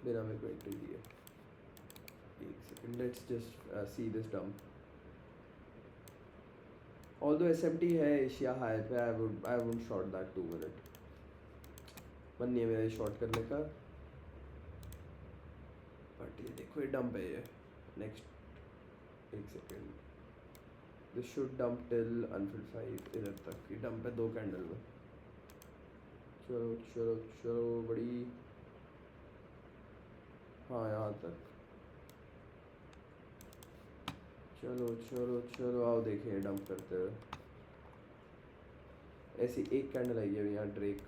बिना मेरे को एंट्री दिए। एक second, let's just see this dump. Although SMT है एशिया हाई पे, I would shot that 2 minute. मन नहीं है मेरा शॉट करने का, बट ये देखो ये डंप है ये। नेक्स्ट एक second, this should dump till unfill 5। इधर तक ये डंप है 2 कैंडल में। चलो चलो चलो बड़ी, हाँ यहाँ तक। चलो चलो चलो आओ देखें डंप करते हुए। ऐसी एक कैंडल आई है यहाँ ड्रेक।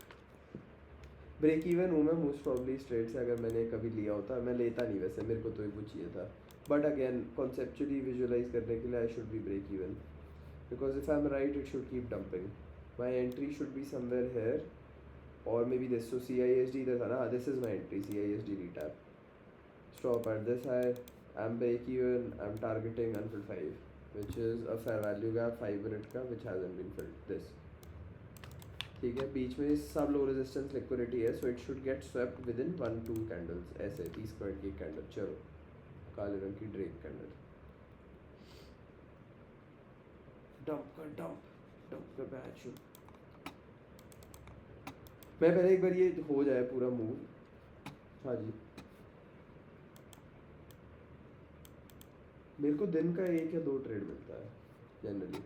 ब्रेक इवन हूँ मैं मोस्ट प्रॉब्ली स्ट्रेट से। अगर मैंने कभी लिया होता, मैं लेता नहीं वैसे, मेरे को तो ही कुछ चाहिए था, बट अगेन कॉन्सेप्चुअली विजुअलाइज करने के लिए I should be break even, because if I am right it should keep dumping. My entry should be somewhere here और maybe this. So C I S D इधर था ना, this is my entry, C I S D retap, stop at this high, I'm break even, I'm targeting unfilled 5, which is a fair value gap 5 minute का which hasn't been filled, this। ठीक है, बीच में सब low resistance liquidity है, so it should get swept with in 1-2 candles, ऐसे 30 point की candle. चलो काले रंग की ड्रेक कैंडल, डंप का बैच। मैं पहले एक बार ये हो जाए पूरा मूव। हाँ जी, मेरे को दिन का 1 या 2 ट्रेड मिलता है जनरली।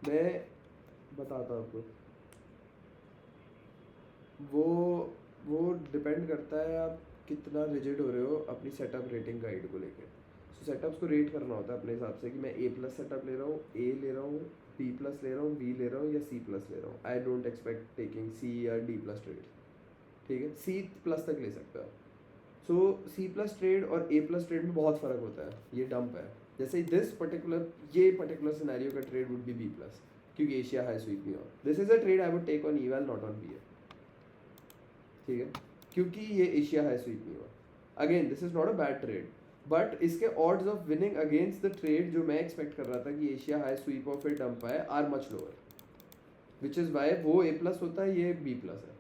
मैं बताता हूँ आपको, वो डिपेंड करता है आप कितना रिजिड हो रहे हो अपनी सेटअप रेटिंग गाइड को लेके। सो सेटअप्स को रेट करना होता है अपने हिसाब से कि मैं A+ सेटअप ले रहा हूँ, A ले रहा हूँ, B+ ले रहा हूँ, B ले रहा हूँ या C+ ले रहा हूँ। I don't expect taking C या D+ ट्रेड, ठीक है, C+ तक ले सकते हो। सो C+ ट्रेड और A+ ट्रेड में बहुत फ़र्क होता है। ये डंप है, जैसे दिस पर्टिकुलर, ये पर्टिकुलर सिनेरियो का ट्रेड वुड बी B+, क्योंकि एशिया हाई स्वीप नहीं हो। This is a trade I would take on eval not on BA, ठीक है, क्योंकि ये एशिया हाई स्वीप नहीं हुआ। Again this is not a bad trade, but इसके odds of winning against the trade जो मैं एक्सपेक्ट कर रहा था कि एशिया हाई स्वीप और फिर डंप आए are much lower, which is why वो A+ होता है, ये B+ है,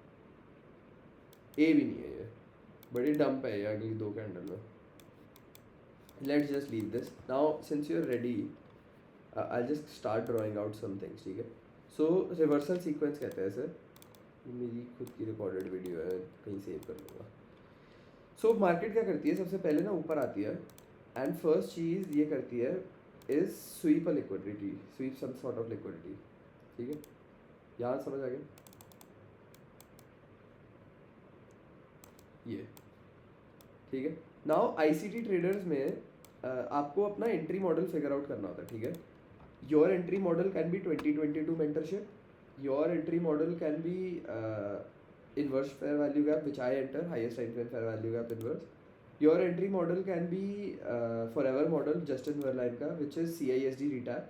A भी नहीं है ये, बड़ी डंप है ये अगली 2 कैंडल में। Let's just leave this now since you are ready, I just start drawing out some things, ठीक है। सो रिवर्सल सीक्वेंस कहते हैं इसे, मेरी खुद की रिकॉर्डेड वीडियो है, कहीं सेव कर लूँगा। सो मार्केट क्या करती है, सबसे पहले ना ऊपर आती है एंड फर्स्ट चीज़ ये करती है is sweep a liquidity, sweep some sort of liquidity, ठीक है, यहाँ समझ आ गया ये, ठीक है। नाउ आईसीटी ट्रेडर्स में आपको अपना एंट्री मॉडल फिगर आउट करना होता है, ठीक है। Your entry model can be 2022 mentorship, your entry model can be inverse fair value gap which I enter, highest time frame fair value gap inverse. Your entry model can be forever model Justin Verlaine ka, which is CISD retap.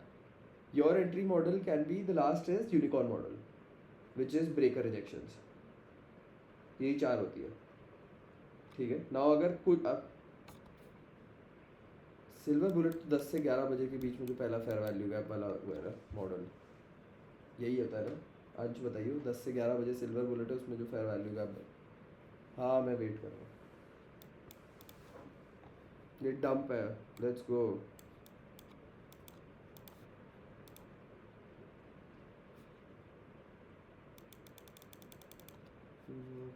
Your entry model can be, the last is unicorn model, which is breaker rejections. यही 4 होती है, ठीक है। Now अगर कुछ silver bullet 10 से 11 बजे के बीच में जो पहला फेयर वैल्यू गैप वाला हुआ है ना मॉडल, यही होता है ना। आज बताइए 10 से 11 बजे सिल्वर बुलेट है, उसमें जो फेयर वैल्यू गैप है, हाँ मैं वेट कर रहा हूँ। ये डंप है, लेट्स गो।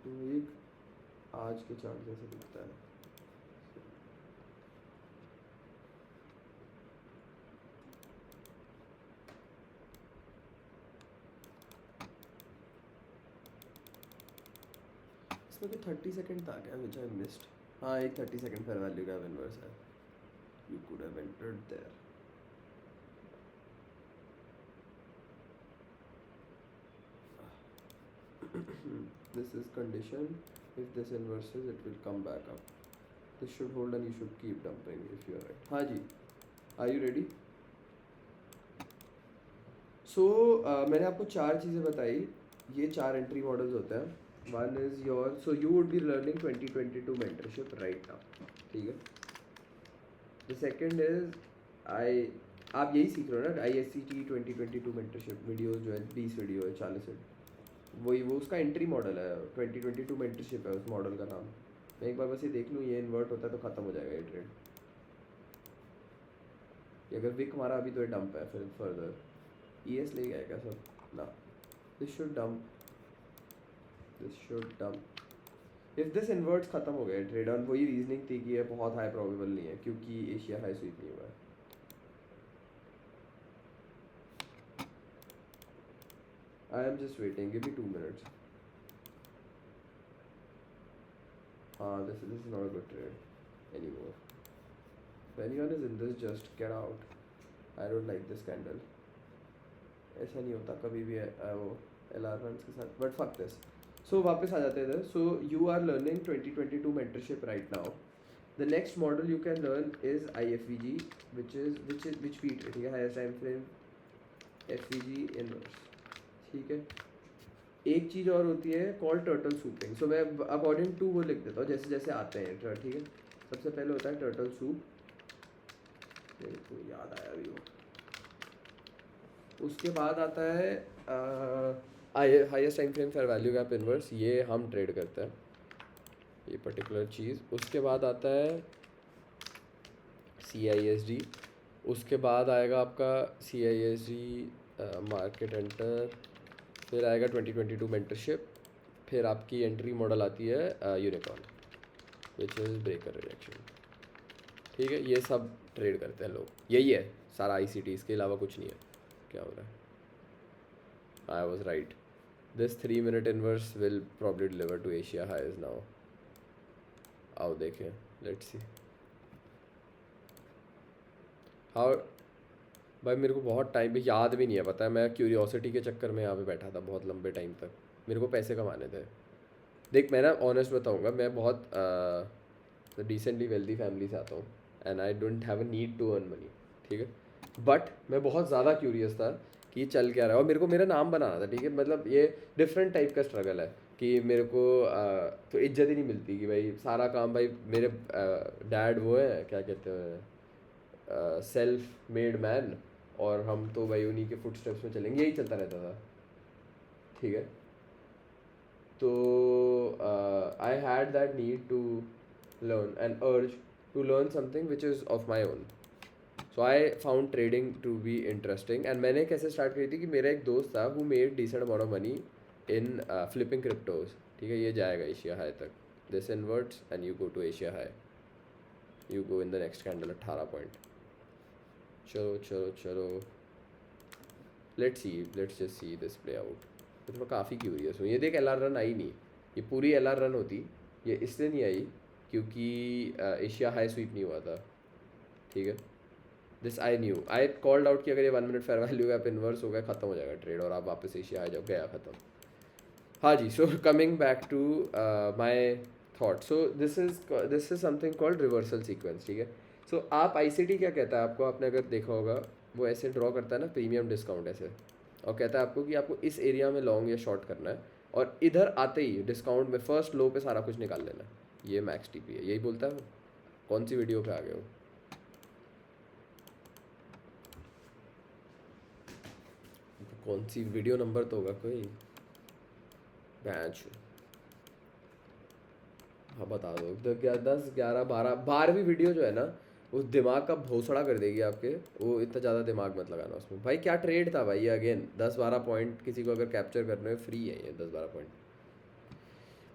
तो एक आज के चार्ट जैसे दिखता है, इसमें तो 30 सेकंड था क्या विच आई मिस्ड। हाँ एक 30 second fair value gap inverse है, you could have entered there. This is condition, if this inverses it will come back up, this should hold and you should keep dumping if you are right। हाँ जी, are you ready? So मैंने आपको 4 चीज़ें बताई, ये 4 entry models होते हैं। One is your, so you would be learning 2022 mentorship right now, ठीक है। द सेकेंड इज आप यही सीख रहे हो ना, ISCT 2022 मेंटरशिप वीडियोस जो है 20 वीडियो है, 40 है, वही वो उसका एंट्री मॉडल है, 2022 मेंटरशिप है उस मॉडल का नाम। मैं एक बार बस ये देख लूँ, ये इन्वर्ट होता है तो ख़त्म हो जाएगा ये ट्रेड। अगर विक हमारा अभी तो ये डंप है, फिर फर्दर ES ले गया क्या सब ना, this should dump, this should dump. If this इन्वर्ट्स ख़त्म हो गया ट्रेड, और वही रीजनिंग थी कि ये बहुत हाई प्रोबेबल नहीं है क्योंकि एशिया हाई स्वीप नहीं हुआ है। I am just waiting. Give me 2 minutes. This is not a good trade anymore. If anyone is in this, just get out. I don't like this candle. ऐसा नहीं होता कभी भी वो LR1s के साथ. But fuck this. So वापस आ जाते हैं इधर. So you are learning 2022 mentorship right now. The next model you can learn is IFVG, which we ठीक है, highest time frame FVG inverse. ठीक है, एक चीज़ और होती है कॉल्ड टर्टल सूपिंग। सो मैं अकॉर्डिंग टू वो लिख देता हूँ जैसे जैसे आते हैं, ठीक है। सबसे पहले होता है टर्टल सूप, मेरे को याद आया अभी वो। उसके बाद आता है highest time frame fair value gap inverse, ये हम ट्रेड करते हैं ये पर्टिकुलर चीज़। उसके बाद आता है CISD, उसके बाद आएगा आपका CISD मार्केट एंटर, फिर आएगा 2022 मेंटरशिप, फिर आपकी एंट्री मॉडल आती है unicorn which is breaker rejection. ठीक है, ये सब ट्रेड करते हैं लोग, यही है सारा ICT, इसके अलावा कुछ नहीं है। क्या हो रहा है? I was right, this 3 minute inverse will probably deliver to Asia highs now. आओ देखें, लेट्स सी हाउ। भाई मेरे को बहुत टाइम पे याद भी नहीं है, पता है, मैं क्यूरियोसिटी के चक्कर में यहाँ पे बैठा था बहुत लंबे टाइम तक, मेरे को पैसे कमाने थे। देख मैं ना ऑनेस्ट बताऊँगा, मैं बहुत डिसेंटली वेल्दी फैमिली से आता हूँ and I don't have a need to earn money, ठीक है। बट मैं बहुत ज़्यादा क्यूरियस था कि चल क्या रहा है, और मेरे को मेरा नाम बनाना था, ठीक है। मतलब ये डिफरेंट टाइप का स्ट्रगल है कि मेरे को तो इज्जत ही नहीं मिलती कि भाई सारा काम, भाई मेरे डैड वो है क्या कहते हैं सेल्फ मेड मैन, और हम तो भाई उन्हीं के फुट स्टेप्स में चलेंगे, यही चलता रहता था, ठीक है। तो I had that need to learn and urge to learn something which is of my own. So I found trading to be interesting, and मैंने कैसे स्टार्ट करी थी कि मेरा एक दोस्त था who made decent amount of money in flipping cryptos, ठीक है। ये जाएगा एशिया हाई तक, this inverts and you go to Asia high, you go in the next candle 18 point. चलो चलो चलो, let's just see this play out. तो मैं काफ़ी क्यूरियस हूँ। ये देख LR रन आई नहीं, ये पूरी LR रन होती, ये इसलिए नहीं आई क्योंकि एशिया हाई स्वीप नहीं हुआ था, ठीक है। This I knew, I called out कि अगर ये 1 minute fair value gap inverse हो गया ख़त्म हो जाएगा ट्रेड और आप वापस एशिया हाई जाओ, गया ख़त्म। हाँ जी, so coming back to my thought, so this is something called reversal sequence, ठीक है। सो आप ICT क्या कहता है आपको, आपने अगर देखा होगा, वो ऐसे ड्रॉ करता है ना प्रीमियम डिस्काउंट ऐसे, और कहता है आपको कि आपको इस एरिया में लॉन्ग या शॉर्ट करना है, और इधर आते ही डिस्काउंट में फर्स्ट लो पे सारा कुछ निकाल लेना है। ये मैक्स TP है, यही बोलता है वो। कौन सी वीडियो पे आ गए हो? कौन सी वीडियो नंबर तो होगा कोई, बैच। हाँ बता दो, 10 11 12वीं वीडियो जो है ना, उस दिमाग का भोसड़ा कर देगी आपके, वो इतना ज़्यादा दिमाग मत लगाना उसमें। भाई क्या ट्रेड था भाई, अगेन 10-12 पॉइंट किसी को अगर कैप्चर करने में फ्री है ये 10-12 पॉइंट।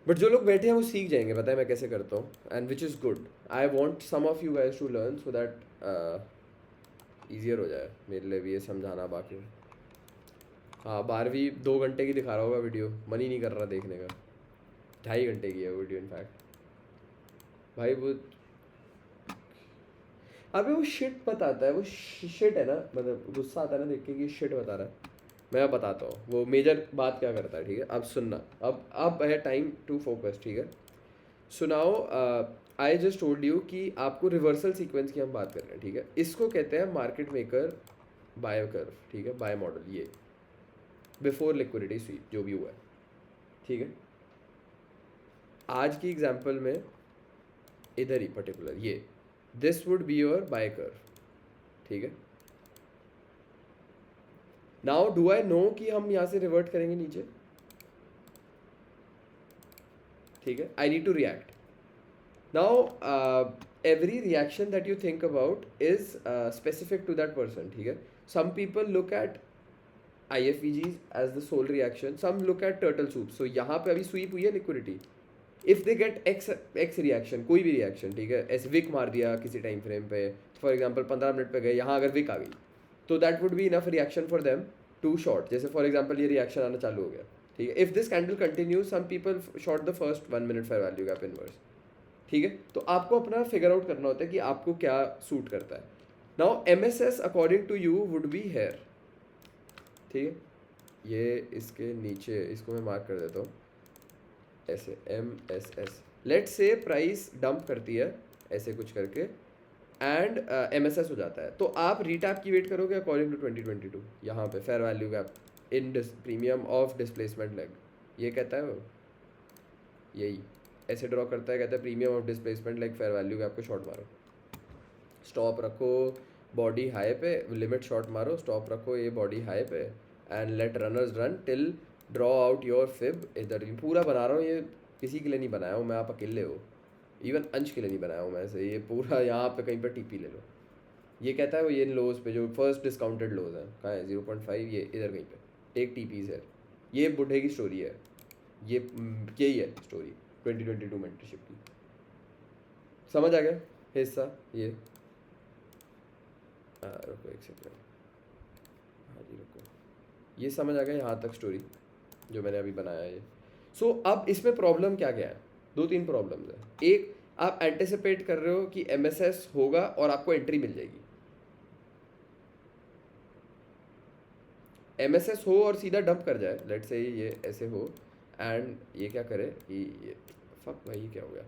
बट जो लोग बैठे हैं वो सीख जाएंगे, पता है मैं कैसे करता हूँ, and which is good. I want some of you guys to learn so that easier हो जाए मेरे लिए भी ये समझाना। बाकी हाँ 12वीं 2 घंटे की दिखा रहा होगा वीडियो, मन ही नहीं कर रहा देखने का, 2.5 घंटे की है वीडियो इनफैक्ट। भाई वो अबे वो शिट बताता है, वो शिट है ना, मतलब गुस्सा आता है ना देख के कि शिट बता रहा है। मैं बताता हूँ वो मेजर बात क्या करता है, ठीक है। अब सुनना, अब है टाइम टू फोकस, ठीक है। सुनाओ, आई जस्ट टोल्ड यू कि आपको रिवर्सल सीक्वेंस की हम बात कर रहे हैं, ठीक है। इसको कहते हैं मार्केट मेकर बाय कर्व, ठीक है, बाय मॉडल, ये बिफोर लिक्विडिटी स्वीप जो भी हुआ है, ठीक है। आज की एग्जांपल में इधर ही पर्टिकुलर ये this would be your bye curve, ठीक है। नाउ डू आई नो कि हम यहाँ से रिवर्ट करेंगे नीचे? ठीक है, I need to react. Now every reaction that you think about is specific to that person. ठीक है, some people look at IFVGs as the sole reaction, some look at turtle soup. So यहाँ पे अभी sweep हुई है liquidity. If they get x reaction, कोई भी reaction, ठीक है, ऐसे विक मार दिया किसी टाइम फ्रेम पे, फॉर एग्जांपल 15 मिनट पे गए, यहाँ अगर विक आ गई तो that would be enough reaction for them to short. जैसे फॉर एग्जांपल ये रिएक्शन आना चालू हो गया, ठीक है. If this candle continues, some people short the first 1 minute fair value gap inverse. ठीक है, तो आपको अपना फिगर आउट करना होता है कि आपको क्या सूट करता है. Now MSS according to you would be here. ठीक है, ये इसके नीचे इसको मैं मार्क कर देता हूँ ऐसे, MSS. Let's say price dump करती है ऐसे कुछ करके एंड MSS हो जाता है, तो आप रीटैप की वेट करोगे अकॉर्डिंग टू 2022. यहाँ पे fair value gap in premium of displacement leg, ये कहता है वो, यही ऐसे ड्रॉ करता है, कहता है premium of displacement leg fair value gap को शॉर्ट मारो, स्टॉप रखो बॉडी हाई पे, लिमिट शॉर्ट मारो, स्टॉप रखो ये बॉडी हाई पे and let runners run till draw out your fib. इधर पूरा बना रहा हूँ, ये किसी के लिए नहीं बनाया हूँ मैं, आप अकेले हो, इवन अंश के लिए नहीं बनाया हूँ मैं ऐसे. ये पूरा यहाँ पे कहीं पर TP ले लो. ये कहता है वो ये लोज पे जो फर्स्ट डिस्काउंटेड लोज है कहाँ है 0.5, ये इधर कहीं पे टेक TPs है. ये बुढ़े की स्टोरी है, ये यही है स्टोरी 2022 मेंटरशिप की. समझ आ गया हिस्सा ये? रुको एक सेकेंड, हाँ जी रुको, ये समझ आ गया यहाँ तक स्टोरी जो मैंने अभी बनाया है ये. सो अब इसमें प्रॉब्लम क्या क्या है? 2-3 प्रॉब्लम्स है. एक, आप एंटिसिपेट कर रहे हो कि MSS होगा और आपको एंट्री मिल जाएगी. MSS हो और सीधा डंप कर जाए, लेट्स से ये ऐसे हो एंड ये क्या करे कि ये फक भाई ये क्या हो गया,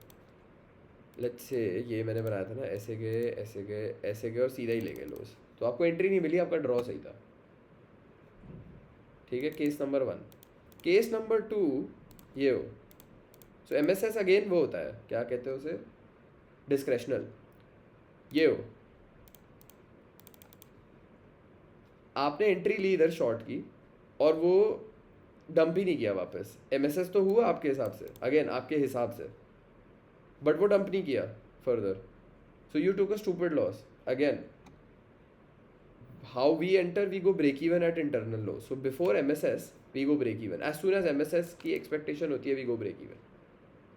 लेट्स से ये मैंने बनाया था ना, ऐसे गए ऐसे गए ऐसे गए और सीधा ही ले गए लोस, तो आपको एंट्री नहीं मिली, आपका ड्रॉ सही था. ठीक है, केस नंबर 1. केस नंबर 2 ये हो. सो MSS अगेन वो होता है, क्या कहते हैं उसे, डिस्क्रेशनल. ये हो, आपने एंट्री ली इधर शॉर्ट की और वो डंप ही नहीं किया वापस. MSS तो हुआ आपके हिसाब से, अगेन आपके हिसाब से, बट वो डंप नहीं किया further. So you took a stupid loss. Again how we enter, we go break even at internal low. So before MSS we go break even. As soon as MSS की expectation होती है we go break even.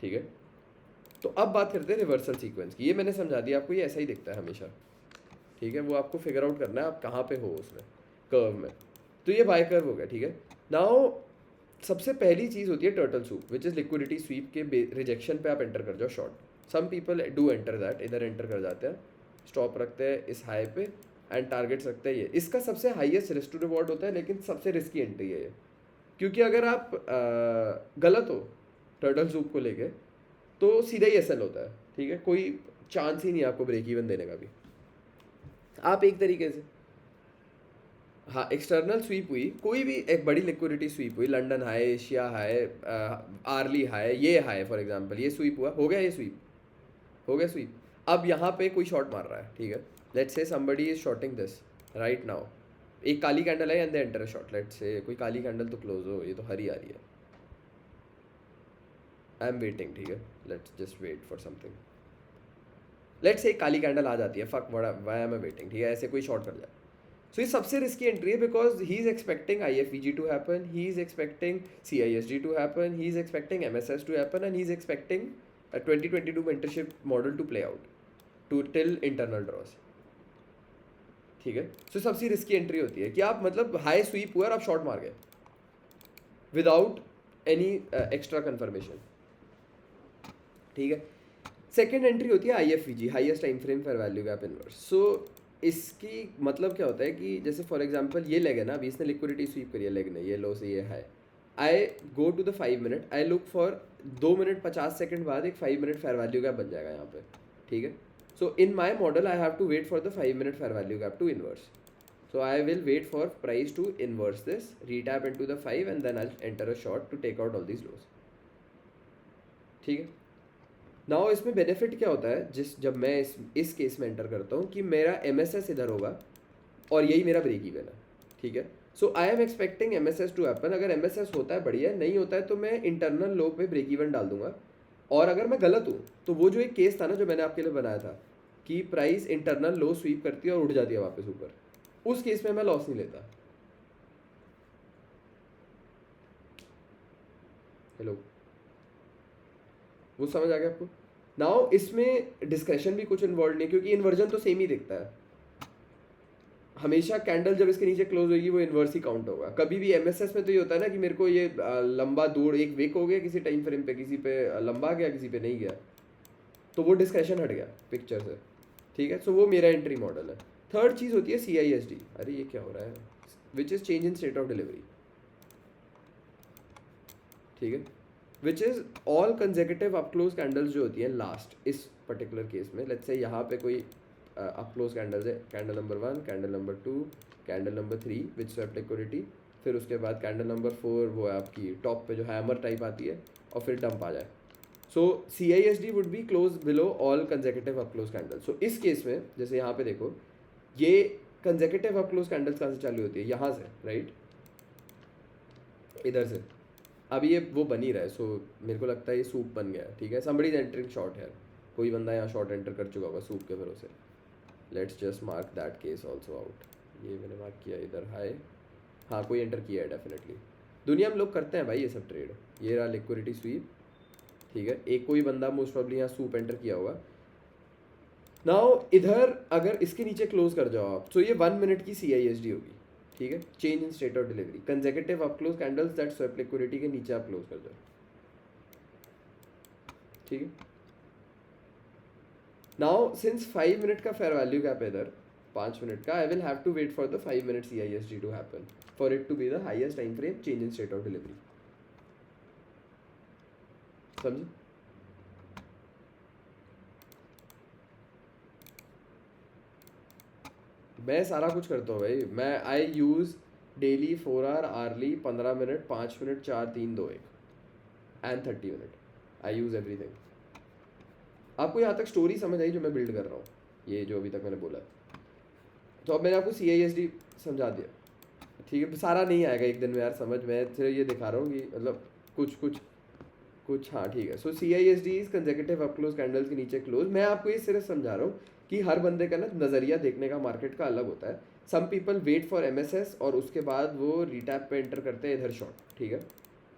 ठीक है, तो अब बात करते हैं रिवर्सल सीक्वेंस की. ये मैंने समझा दिया आपको, ये ऐसा ही दिखता है हमेशा. ठीक है, वो आपको फिगर आउट करना है आप कहाँ पे हो उसमें कर्व में. तो ये बाय कर्व हो गया. ठीक है, नाउ सबसे पहली चीज़ होती है turtle soup, which is liquidity sweep के रिजेक्शन पे आप एंटर कर जाओ short. Some people do enter that, इधर एंटर कर जाते हैं, स्टॉप रखते हैं इस हाई पे एंड टारगेट्स रखते हैं ये. इसका सबसे हाईएस्ट रिस्क टू रिवॉर्ड होता है, लेकिन सबसे रिस्की एंट्री है ये, क्योंकि अगर आप गलत हो टर्टल सूप को लेके तो सीधा ही SL होता है. ठीक है, कोई चांस ही नहीं आपको ब्रेक इवन देने का भी. आप एक तरीके से, हाँ, एक्सटर्नल स्वीप हुई, कोई भी एक बड़ी लिक्विडिटी स्वीप हुई, London high, Asia high, early high, ये हाई फॉर एग्जांपल, ये स्वीप हुआ, हो गया, ये स्वीप हो गया स्वीप. अब यहाँ पे कोई शॉर्ट मार रहा है. ठीक है, let's say somebody is shorting this right now. एक काली कैंडल है and they enter a short. Let's say कोई काली कैंडल तो क्लोज हो, ये तो हरी आ रही है. I am waiting. ठीक है, let's just wait for something. Let's say एक काली कैंडल आ जाती है, fuck why am I waiting. ठीक है, ऐसे कोई शॉर्ट कर जाए. सो ये सबसे रिस्की एंट्री है, because he is expecting IFVG to happen, he is expecting CISG to happen, he is expecting MSS to happen and he is expecting 2022 mentorship model to play out to till internal draws. ठीक है, सो सबसे risky entry होती है कि आप मतलब high SVEEP हुआ और आप शॉर्ट मार गए विदाउट एनी एक्स्ट्रा कंफर्मेशन. ठीक है, सेकेंड एंट्री होती है IFVG, highest time frame fair value gap inverse. So इसकी मतलब क्या होता है कि जैसे फॉर एग्जांपल ये लेग है ना, अभी इसने लिक्विडिटी स्वीप करी है लेग ने, ये लो से ये high. I go to the 5 minute, I look for 2 minute 50 second बाद एक 5 मिनट फेयर वैल्यू गैप बन जाएगा यहाँ पे. ठीक है, so in my model I have to wait for the 5 minute fair value gap to inverse. So I will wait for price to inverse this, retap into the 5 and then I'll enter a short to take out all these lows. ठीक है, now इसमें benefit क्या होता है, जब मैं इस case में एंटर करता हूँ कि मेरा MSS इधर होगा और यही मेरा ब्रेक इवन है. ठीक है, so I am expecting MSS to happen. अगर MSS होता है बढ़िया, नहीं होता है तो मैं इंटरनल लो पे ब्रेक इवन डाल दूंगा और अगर मैं गलत हूँ तो वो जो एक केस था ना जो मैंने आपके लिए बनाया था कि प्राइस इंटरनल लो स्वीप करती है और उठ जाती है वापस ऊपर, उस केस में मैं लॉस नहीं लेता। हेलो, वो समझ आ गया आपको? नाउ इसमें डिस्कशन भी कुछ इन्वॉल्व नहीं, क्योंकि इन्वर्जन तो सेम ही दिखता है हमेशा। कैंडल जब इसके नीचे क्लोज होगी वो इन्वर्स ही काउंट होगा। कभी भी एमएसएस में तो ये होता है ना कि मेरे को ये लंबा दूर एक विक हो गया किसी टाइम फ्रेम पे, किसी पे लंबा गया किसी पे नहीं गया, तो वो डिस्कशन हट गया पिक्चर से, ठीक है। सो वो मेरा एंट्री मॉडल है। थर्ड चीज़ होती है CISD। अरे ये क्या हो रहा है, which is change in state of delivery, ठीक है। Which is all consecutive up close candles जो होती हैं लास्ट, इस पर्टिकुलर केस में लेट्स से यहाँ पे कोई अपक्लोज कैंडल्स है, candle number 1, candle number 2, candle number 3 विच स्वेप्ट लिक्विडिटी, फिर उसके बाद कैंडल नंबर 4 वो है आपकी टॉप पे जो हैमर टाइप आती है, और फिर डंप आ जाए। So CISD would be close below all consecutive up close candles. So इस केस में जैसे यहाँ पे देखो, ये कंजेकेटिव अपक्लोज कैंडल्स कहाँ से चालू होती है, यहाँ से, राइट, इधर से। अब ये वो बन ही रहा है, सो मेरे को लगता है ये सूप बन गया है, ठीक है। समबडी इज एंटरिंग शॉर्ट है, कोई बंदा यहाँ शॉर्ट एंटर कर चुका होगा सूप के भरोसे। Let's just mark that case also out. ये मैंने मार्क किया इधर, हाई, हाँ कोई एंटर किया है डेफिनेटली। दुनिया में लोग करते हैं भाई ये सब ट्रेड। ये रहा लिक्विडिटी स्वीप, ठीक है। एक कोई बंदा मोस्ट प्रॉब्ली यहाँ सूप एंटर किया होगा। नाउ इधर अगर इसके नीचे क्लोज कर जाओ आप, तो ये 1 मिनट की CISD होगी, ठीक है। Change in state of delivery, consecutive up close candles that sweep liquidity के नीचे आप क्लोज कर जाओ, ठीक है। नाउ सिंस 5 मिनट का फेयर वैल्यू गैप है इधर, 5 मिनट का, I will have to wait for the 5 minute CISD to happen for it to be the highest time frame change in state of delivery. समझे? मैं सारा कुछ करता हूँ भाई। मैं आई use daily 4 hour, early 15 minute, 5 minute, 4 3 2 1 and 30 minute. I use everything. आपको यहाँ तक स्टोरी समझ आई जो मैं बिल्ड कर रहा हूँ, ये जो अभी तक मैंने बोला। तो अब मैंने आपको CISD समझा दिया, ठीक है। सारा नहीं आएगा एक दिन में यार समझ, मैं सिर्फ ये दिखा रहा हूँ कि मतलब कुछ कुछ कुछ, हाँ ठीक है। सो CISD is consecutive up close candles के नीचे क्लोज। मैं आपको ये सिर्फ समझा रहा हूँ कि हर बंदे का ना नज़रिया देखने का मार्केट का अलग होता है। Some people wait for MSS और उसके बाद वो रिटैप पे एंटर करते हैं इधर शॉर्ट, ठीक है।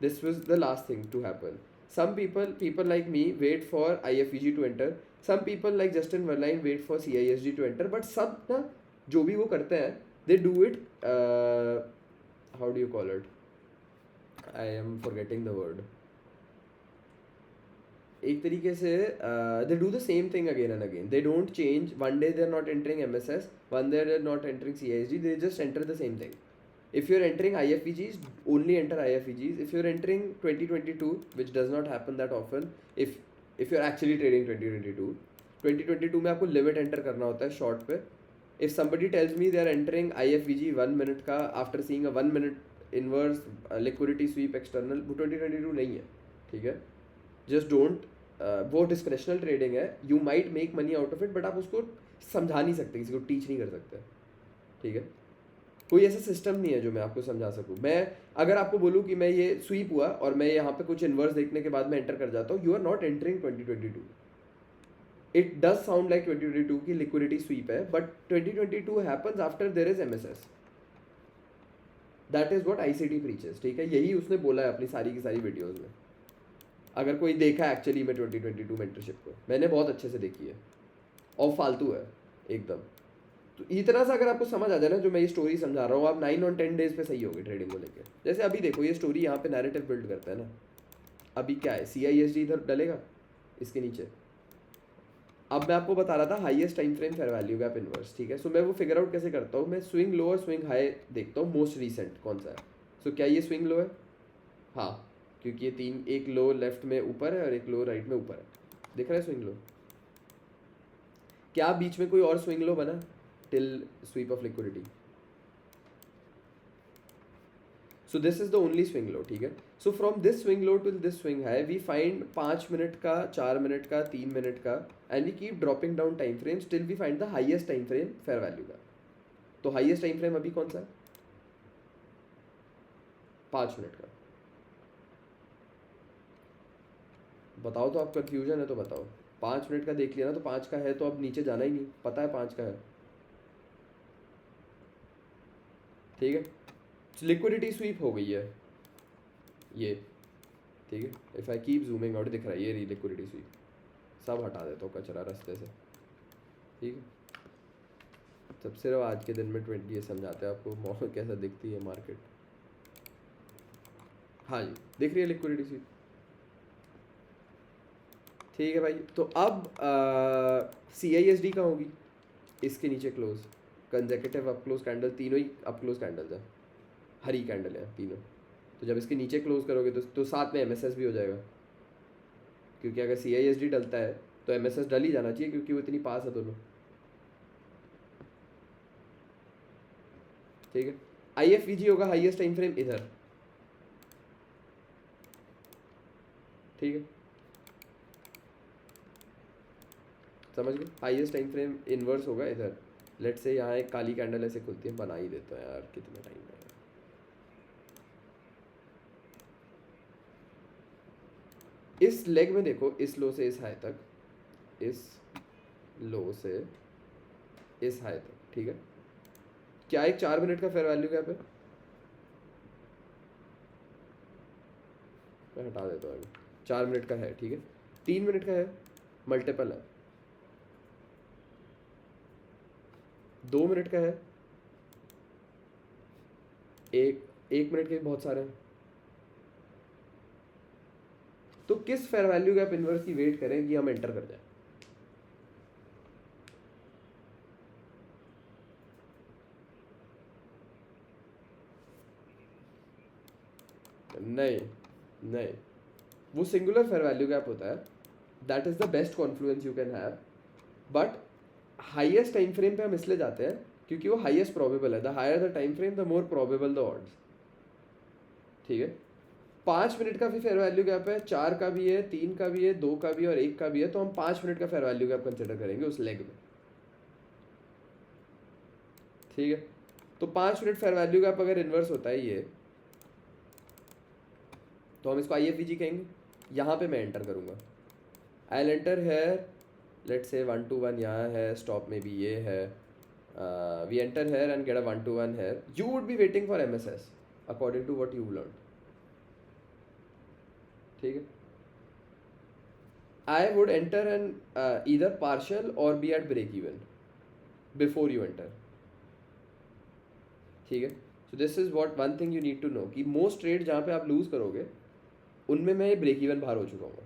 This was the last thing to happen. Some people like me wait for IFEG to enter, some people like Justin Werlein wait for CISD to enter, but सब ना जो भी वो करते हैं they do it, how do you call it, I am forgetting the word. एक तरीके से they do the same thing again and again, they don't change. One day they are not entering MSS, one day they are not entering CISD, they just enter the same thing. If you're entering IFEGs, only enter IFEGs. If you're entering 2022, which does not happen that often, if you're actually trading 2022 में आपको limit enter करना होता है short पे। If somebody tells me they are entering IFEG 1 minute का after seeing a 1 minute inverse liquidity sweep external, वो 2022 नहीं है, ठीक है। जस्ट डोंट, वो डिस्क्रिशनल ट्रेडिंग है, you might make money out of it, but आप उसको समझा नहीं सकते, किसी को टीच नहीं कर सकते, ठीक है। कोई ऐसा सिस्टम नहीं है जो मैं आपको समझा सकूँ। मैं अगर आपको बोलूँ कि मैं ये स्वीप हुआ और मैं यहाँ पे कुछ इन्वर्स देखने के बाद मैं एंटर कर जाता हूँ, you are not entering 2022। It does sound like 2022 की लिक्विडिटी स्वीप है, but 2022 happens after there is MSS। That is what ICT preaches, ठीक है। यही उसने बोला है अपनी सारी की सारी वीडियोज़ में। अगर कोई देखा है एक्चुअली में 2022 मेंटरशिप को, मैंने बहुत अच्छे से देखी है, और फालतू है एकदम। तो इतना सा अगर आपको समझ आ जाए ना जो मैं ये स्टोरी समझा रहा हूँ, आप 9 और 10 डेज पे सही होगी ट्रेडिंग को लेकर। जैसे अभी देखो ये स्टोरी यहाँ पे नैरेटिव बिल्ड करता है ना, अभी क्या है, CISD इधर डलेगा इसके नीचे। अब मैं आपको बता रहा था highest time frame fair value gap inverse, ठीक है। सो मैं वो फिगर आउट कैसे करता हूँ, मैं स्विंग लो और स्विंग हाई देखता हूँ, मोस्ट रिसेंट कौन सा है। सो क्या ये स्विंग लो है? हाँ, क्योंकि ये तीन, एक लो लेफ्ट में ऊपर है और एक लो राइट में ऊपर है, दिख रहा है स्विंग लो। क्या बीच में कोई और स्विंग लो बना till sweep of liquidity? So this is the only swing low, ठीक है। So from this swing low to this swing high we find 5 minute का, 4 मिनट का, 3 मिनट का, and we keep dropping down time frames till we find the highest time frame fair value का। तो highest time frame अभी कौन सा है? 5 minute का। बताओ तो, आप कंफ्यूजन है तो बताओ। 5 मिनट का देख लिया ना, तो 5 का है तो अब नीचे जाना ही नहीं, पता है 5 का है, ठीक है। लिक्विडिटी स्वीप हो गई है ये, ठीक है। If I keep zooming out, दिख रहा है ये रही लिक्विडिटी स्वीप। सब हटा देता हूँ कचरा रास्ते से, ठीक है। सब सिर्फ आज के दिन में 20 ये समझाते हैं आपको मॉल कैसा दिखती है मार्केट। हाँ जी, दिख रही है लिक्विडिटी स्वीप, ठीक है भाई। तो अब CISD का होगी इसके नीचे close, consecutive up close candle, तीनों ही अप क्लोज कैंडल्स हैं, हरी कैंडल है तीनों। तो जब इसके नीचे क्लोज करोगे तो साथ में MSS भी हो जाएगा, क्योंकि अगर CISD डलता है तो MSS डल ही जाना चाहिए, क्योंकि वो इतनी पास है दोनों, ठीक है। IFVG होगा हाईएस्ट टाइम फ्रेम इधर, ठीक है, समझ गए। हाईएस्ट टाइम फ्रेम इन्वर्स होगा इधर। लेट से यहाँ एक काली कैंडल ऐसे खुलती है, बना ही देता है यार, कितना टाइम लगेगा। इस लेग में देखो, इस लो से इस हाई तक, इस लो से इस हाई तक, ठीक है। क्या एक 4 मिनट का फेयर वैल्यू गैप है? मैं हटा देता हूँ अभी। 4 मिनट का है, ठीक है। 3 मिनट का है, मल्टीपल है। 2 मिनट का है, एक मिनट के भी बहुत सारे हैं। तो किस फेयर वैल्यू गैप इन्वर्स की वेट करें कि हम एंटर कर जाए? नहीं नहीं, वो सिंगुलर फेयर वैल्यू गैप होता है, that is the best confluence you can have. But highest time frame पे हम इसलिए जाते हैं क्योंकि वो हाईएस्ट प्रोबेबल है। The higher the time frame the more probable the odds, ठीक है। 5 मिनट का भी फेयर वैल्यू गैप है, 4 का भी है, 3 का भी है, 2 का भी है और 1 का भी है। तो हम 5 मिनट का फेयर वैल्यू गैप कंसिडर करेंगे उस लेग में, ठीक है। तो 5 मिनट फेयर वैल्यू गैप अगर इन्वर्स होता है ये, तो हम इसको IFVG कहेंगे। यहाँ पे मैं एंटर करूँगा, आई एंटर है, लेट से 1 to 1 यहाँ है, स्टॉप में भी ये है, we enter here and get a 1 to 1 here. You would be waiting for MSS according to what you learn, ठीक है। I would enter an either partial or be at break even before you enter, ठीक है। So this is what one thing you need to know कि most trade जहाँ पे आप loose करोगे उनमें मैं ब्रेक इवन बाहर हो चुका हूँ।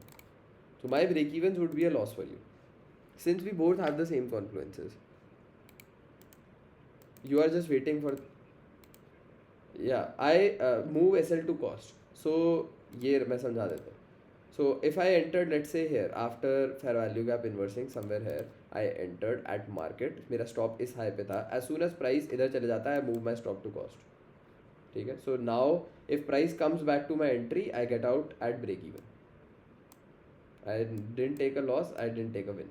So my break even would be a loss for you since we both have the same confluences. You are just waiting for, या I move SL to cost. So ये मैं समझा देता हूँ। So if I entered, let's say here, after fair value gap inversing somewhere here, I entered at market, मेरा stop इस high पे था। As soon as price इधर चले जाता है, I move my stop to cost, ठीक है। So now if price comes back to my entry, I get out at break even. I didn't take a loss, I didn't take a win,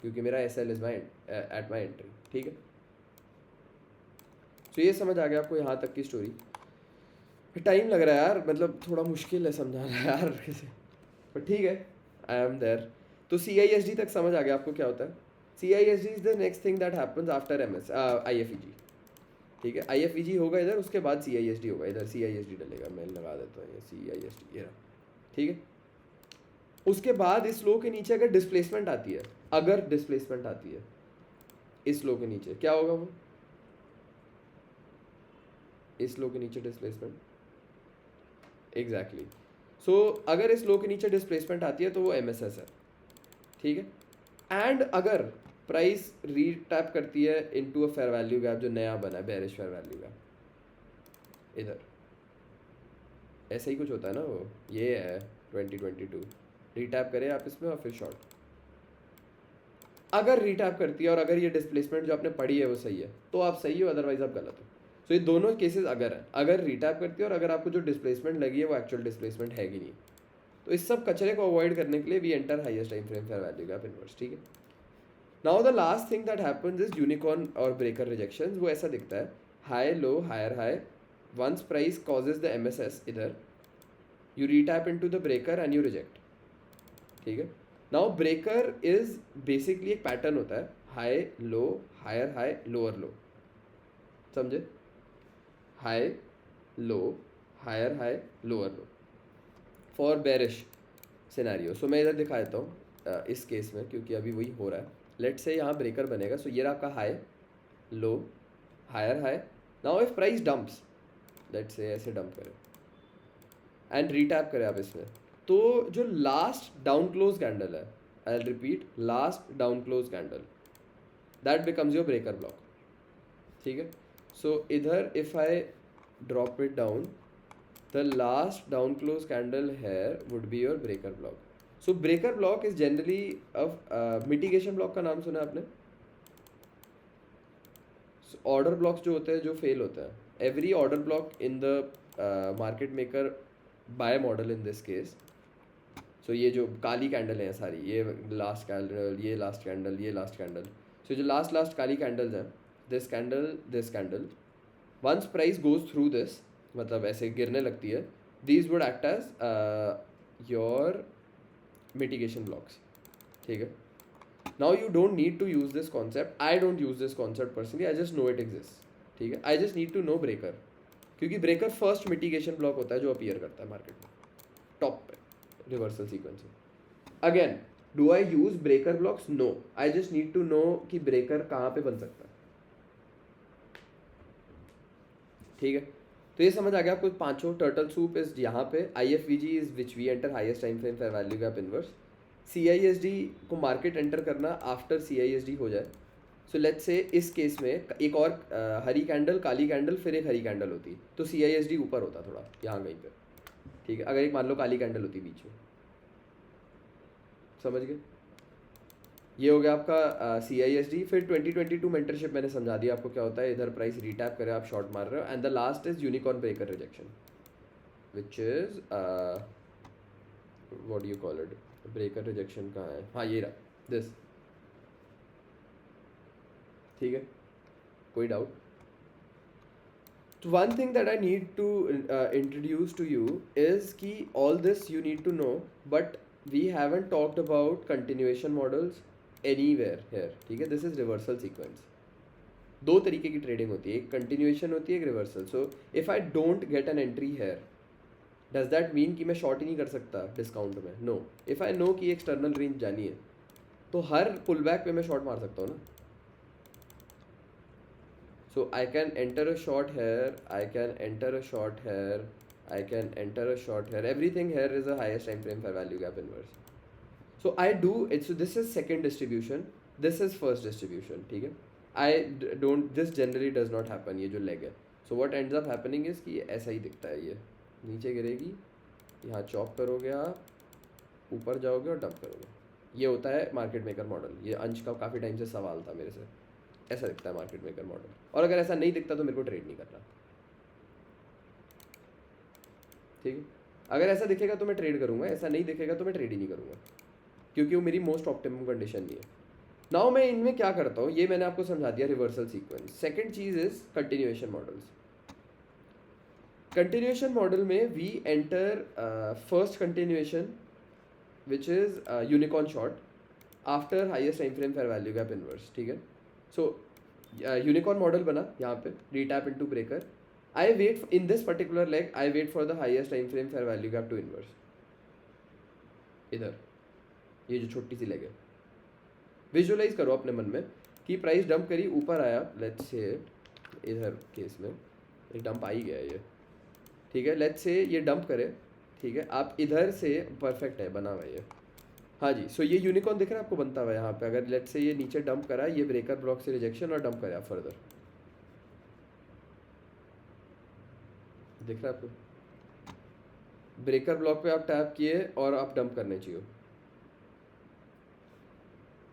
क्योंकि मेरा SL is my at my entry, ठीक है। So ये समझ आ गया आपको यहाँ तक की स्टोरी। टाइम लग रहा है यार, मतलब थोड़ा मुश्किल है समझाना यार पर ठीक है, आई एम देयर। तो CISD तक समझ आ गया आपको क्या होता है। CISD is the next thing that happens after IFVG, ठीक है। IFVG होगा इधर, उसके बाद CISD होगा इधर। CISD डलेगा, मैं लगा देता हूँ ये CISD, ये रहा, ठीक है। उसके बाद इस लो के नीचे अगर डिस्प्लेसमेंट आती है, अगर डिस्प्लेसमेंट आती है इस लो के नीचे, क्या होगा वो? इस लो के नीचे डिस्प्लेसमेंट, एग्जैक्टली। सो अगर इस लो के नीचे डिस्प्लेसमेंट आती है तो वो MSS है, ठीक है। एंड अगर प्राइस रीटैप करती है into a fair value gap जो नया बना है, बेरिश फेयर वैल्यू गैप, इधर ऐसा ही कुछ होता है ना, वो ये है 2022, रीटैप करें आप इसमें और फिर शॉर्ट। अगर रीटैप करती है और अगर ये डिस्प्लेसमेंट जो आपने पढ़ी है वो सही है तो आप सही हो, अदरवाइज आप गलत हो। तो ये दोनों केसेस अगर है, अगर रीटैप करती है और अगर आपको जो डिस्प्लेसमेंट लगी है वो एक्चुअल डिस्प्लेसमेंट है कि नहीं। तो इस सब कचरे को अवॉइड करने के लिए we enter highest time frame fair value gap inverse, ठीक है। Now the last thing that happens is unicorn और ब्रेकर रिजेक्शंस। वो ऐसा दिखता है, high low higher high, once price causes the MSS इधर, you retap into the breaker and you reject, ठीक है। नाउ ब्रेकर इज बेसिकली एक pattern होता है, high low high lower low, समझे? High low high lower low for bearish scenario. सो मैं इधर दिखा देता हूँ इस केस में, क्योंकि अभी वही हो रहा है। लेट्स से यहाँ ब्रेकर बनेगा, सो ये रहा आपका high low high. Now if price dumps, let's say ऐसे डंप करें एंड रीटैप करें आप इसमें, तो जो लास्ट डाउन क्लोज कैंडल है, I repeat, last down close candle, that becomes your breaker block, ठीक है। सो इधर if I drop it down, the last down close candle here would be your breaker block. So breaker block is generally a mitigation block का नाम सुना आपने? So, order blocks जो होते हैं, जो fail होते हैं, every order block in the market maker buy model in this case. So ये जो काली कैंडल हैं सारी, ये लास्ट कैंडल, ये लास्ट कैंडल, ये लास्ट कैंडल, सो जो लास्ट काली कैंडल्स हैं, this candle, once price goes through this, मतलब ऐसे गिरने लगती है, these would act as your mitigation blocks, ठीक है। Now you don't need to use this concept, I don't use this concept personally, I just know it exist, ठीक है। I just need to know breaker, क्योंकि breaker first mitigation block होता है जो appear करता है मार्केट में top पे रिवर्सल सीक्वेंस में। Again, do I use breaker blocks? No, I just need to know कि ब्रेकर कहाँ पे बन सकता है, ठीक है। तो ये समझ आ गया आपको पांचों। टर्टल सूप इज यहाँ पे, IFVG is which we enter highest time frame fair value gap inverse, CISD को मार्केट एंटर करना आफ्टर CISD हो जाए। सो लेट्स से इस केस में एक और हरी कैंडल, काली कैंडल, फिर एक हरी कैंडल होती, तो CISD ऊपर होता थोड़ा यहाँ कहीं पे, ठीक है। अगर एक मान लो काली कैंडल होती बीच में, समझ गए? ये हो गया आपका CISD। फिर 2022 मेंटरशिप मैंने समझा दिया आपको क्या होता है। इधर प्राइस रीटैप करे, आप शॉर्ट मार रहे हो, and the last is unicorn breaker rejection, which is what do you call it, breaker rejection कहाँ है? हाँ ये रहा, दिस, ठीक है। कोई डाउट? तो one thing that I need to introduce to you is कि all this you need to know, but we haven't talked about continuation models anywhere here, ठीक है। This is reversal sequence. दो तरीके की ट्रेडिंग होती है, एक कंटिन्यूएशन होती है, एक reversal. So if I don't get an entry here, does that mean कि मैं शॉर्ट ही नहीं कर सकता डिस्काउंट में? नो। इफ आई नो कि एक्सटर्नल रेंज जानी है, तो हर पुल बैक पे मैं शॉर्ट मार सकता हूँ ना। So I can enter a short here, I can enter a short here, I can enter a short here, everything here is a highest time frame fair value gap inverse. So I do it, so this is second distribution, this is first distribution, ठीक है। this generally does not happen, ये जो leg है। So what ends up happening is कि ऐसा ही दिखता है, ये नीचे गिरेगी, यहाँ चॉप करोगे आप, ऊपर जाओगे और डंप करोगे। ये होता है मार्केट मेकर मॉडल। ये अंश का काफ़ी टाइम से सवाल था मेरे से, ऐसा दिखता है मार्केट मेकर मॉडल। और अगर ऐसा नहीं दिखता तो मेरे को ट्रेड नहीं करना, ठीक है। अगर ऐसा दिखेगा तो मैं ट्रेड करूँगा, ऐसा नहीं दिखेगा तो मैं ट्रेड ही नहीं करूँगा, क्योंकि वो मेरी मोस्ट ऑप्टिमम कंडीशन नहीं है। नाउ मैं इनमें क्या करता हूँ, ये मैंने आपको समझा दिया, रिवर्सल सीक्वेंस। सेकंड चीज is continuation models. Continuation model में we enter first continuation which is unicorn short after highest time frame fair value gap inverse, ठीक है। सो यूनिकॉर्न मॉडल बना यहाँ पे, retap into breaker, I wait in this particular leg, I wait for the highest time frame fair value gap to inverse. इधर ये जो छोटी सी leg है, विजुअलाइज करो अपने मन में कि प्राइस डंप करी, ऊपर आया, लेट्स से इधर केस में ये डंप आ ही गया ये, ठीक है। लेट्स से ये डंप करे, ठीक है। आप इधर से परफेक्ट है, बना हुआ ये, हाँ जी। सो ये यूनिकॉर्न दिख रहा है आपको बनता हुआ यहाँ पे। अगर लेट्स से ये नीचे डंप करा, ये ब्रेकर ब्लॉक से रिजेक्शन और डंप करा फर्दर, दिख रहा है आपको? ब्रेकर ब्लॉक पे आप टैप किए और आप डंप करने चाहिए।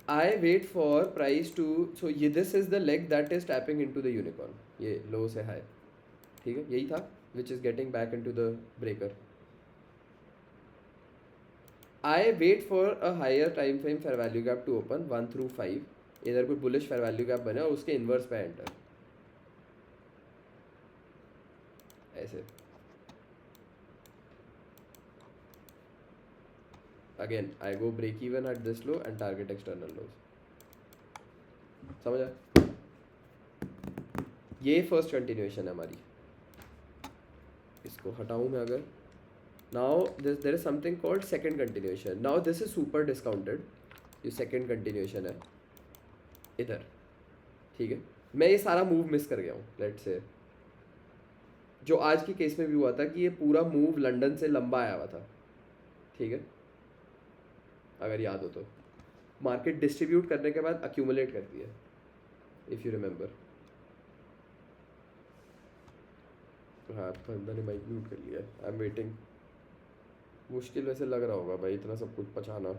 I wait for price to, so ये this is the leg that is tapping into the unicorn, ये low से high, ठीक है, यही था, which is getting back into the breaker. I wait for a higher time frame fair value gap to open 1 through 5, इधर कोई bullish fair value gap बने और उसके इन्वर्स पे एंटर, ऐसे। Again I go break even at this low and target external lows. समझा? ये first continuation है हमारी. इसको हटाऊं मैं अगर. Now there is something called second continuation. Now this is super discounted. ये सेकंड कंटिन्यूएशन है इधर. ठीक है, मैं ये सारा मूव मिस कर गया हूँ. लेट्स से जो आज की केस में भी हुआ था कि ये पूरा मूव लंदन से लंबा आया हुआ था. ठीक है, अगर याद हो तो मार्केट डिस्ट्रीब्यूट करने के बाद अक्यूमुलेट करती है, इफ़ यू रिमेंबर. हाँ, बंदा ने माइक म्यूट कर लिया. I am waiting. मुश्किल वैसे लग रहा होगा भाई इतना सब कुछ पछाना.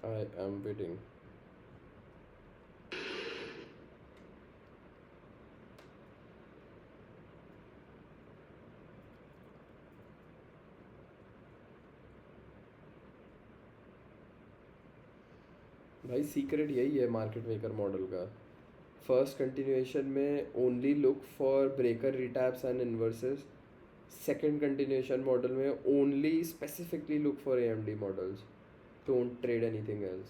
I am waiting. भाई सीक्रेट यही है मार्केट मेकर मॉडल का. फर्स्ट कंटिन्यूएशन में only look for breaker retaps and inverses. Second continuation model में only specifically look for AMD models. Don't trade anything else.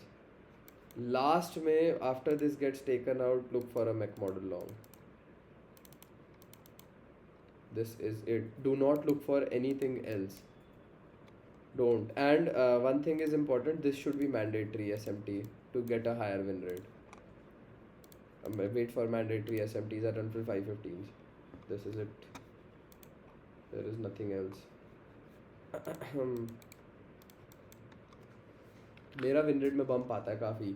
Last में after this gets taken out look for a mac model long. This is it. Do not look for anything else. Don't. And one thing is important. This should be mandatory SMT to get a higher win rate. Wait for mandatory SMTs at until 515s. This is it. There is nothing else. मेरा win rate में bump आता है काफ़ी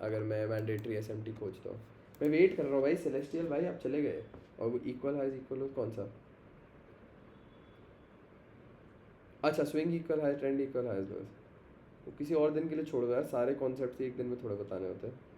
अगर मैं mandatory SMT खोजता हूँ. मैं वेट कर रहा हूँ भाई. सेलेस्टियल भाई आप चले गए. और इक्वल हाइज इक्वल कौन सा? अच्छा, swing equal high, trend equal high. बस वो किसी और दिन के लिए छोड़ दो यार. सारे कॉन्सेप्ट एक दिन में थोड़े बताने होते हैं.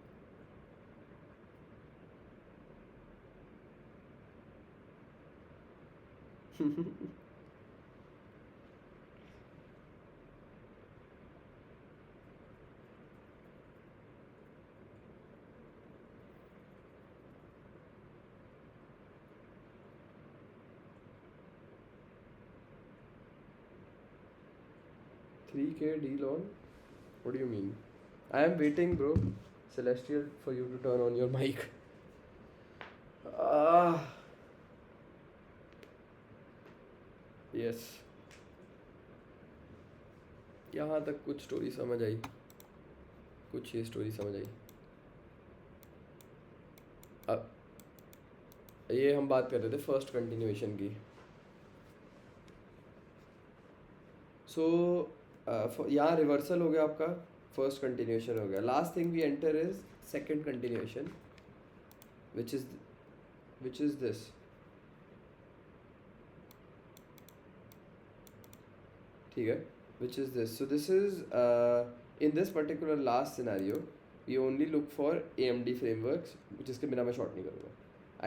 $3K deal on? What do you mean? I am waiting, bro. Celestial, for you to turn on your mic. Yes. यहाँ तक कुछ स्टोरी समझ आई. कुछ ये स्टोरी समझ आई. अब ये हम बात कर रहे थे फर्स्ट कंटिन्यूएशन की. सो यहाँ रिवर्सल हो गया आपका. फर्स्ट कंटिन्यूएशन हो गया. Last thing we enter is second continuation which is this. ठीक है, which is this. So this is in this particular last scenario we only look for AMD frameworks जिसके बिना मैं शॉर्ट नहीं करूँगा.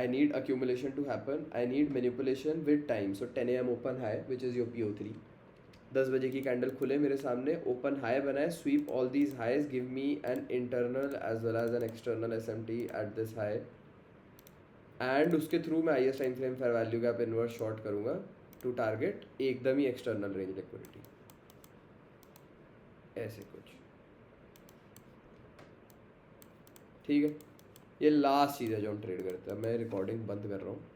I need accumulation to happen. I need manipulation with time. So 10 AM open high which is your PO3. 10 बजे की candle खुले मेरे सामने, ओपन हाई बनाए, sweep all these highs, give me an internal as well as an external SMT at this high and उसके through मैं IS time frame fair value gap inverse short करूँगा to target एकदम ही external range liquidity. ऐसे कुछ. ठीक है, ये लास्ट चीज़ है जो हम ट्रेड करते हैं. मैं रिकॉर्डिंग बंद कर रहा हूँ.